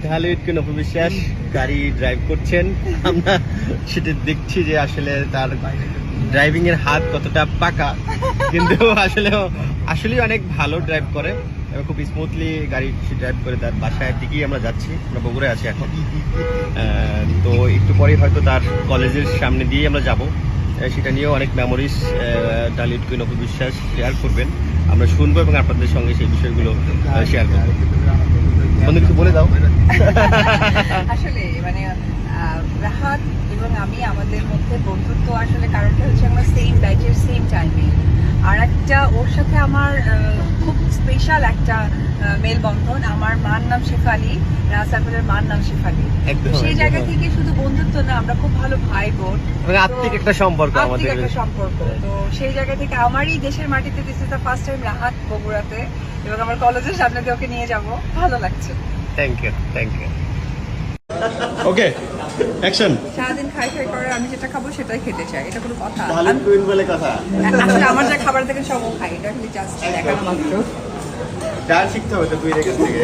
ঢালিউডকে অপবিশ্বাস গাড়ি ড্রাইভ করছেন, আমরা সেটা দেখছি যে আসলে তার ড্রাইভিং এর হাত কতটা পাকা, কিন্তু আসলে অনেক ভালো ড্রাইভ করে এবং খুব স্মুথলি গাড়ি ড্রাইভ করে তার বাসায় দিকেই আমরা যাচ্ছি। আমরা বগুড়ায় আছি এখন, তো একটু পরেই হয়তো তার কলেজের সামনে দিয়ে আমরা যাব। সেটা নিয়েও অনেক মেমোরিজ ঢালিউড কুইন অপবিশ্বাস শেয়ার করবেন, আমরা শুনবো এবং আপনাদের সঙ্গে সেই বিষয়গুলো শেয়ার করবো। বন্ধু কিছু বলে দাও। আসলে মানে রাহাত এবং আমি, আমাদের মধ্যে বন্ধুত্ব আসলে কারণটা হচ্ছে আমরা সেম ব্যাচের সেম টাইমে। আর একটা ওর সাথে আমার খুব স্পেশাল একটা মেলবন্ধন। আমার মার নাম শেফালি, রাসাফেলের মার নাম শেফালি। সেই জায়গা থেকে শুধু বন্ধুত্ব না, আমরা খুব ভালো ভাই বোন, আত্মিক একটা সম্পর্ক, আত্মিক একটা সম্পর্ক। তো সেই জায়গা থেকে আমারই দেশের মাটিতে this is the first time Rahat বগুড়াতে, এবং আমার কলেজের সামনে দিয়ে ওকে নিয়ে যাব, ভালো লাগছে। Thank you. Okay, action. সারাদিন খাই খাই করে আমি যেটা খাবো সেটাই খেতে চাই, এটা কোনো কথা? ঢালিউড কুইন বলে কথা। আসলে আমার যা খাবার থেকে সব খাই, এটা খালি জাস্ট দেখানো মাত্র। ডান্স শিখতে হবে তো কুইনের কাছ থেকে।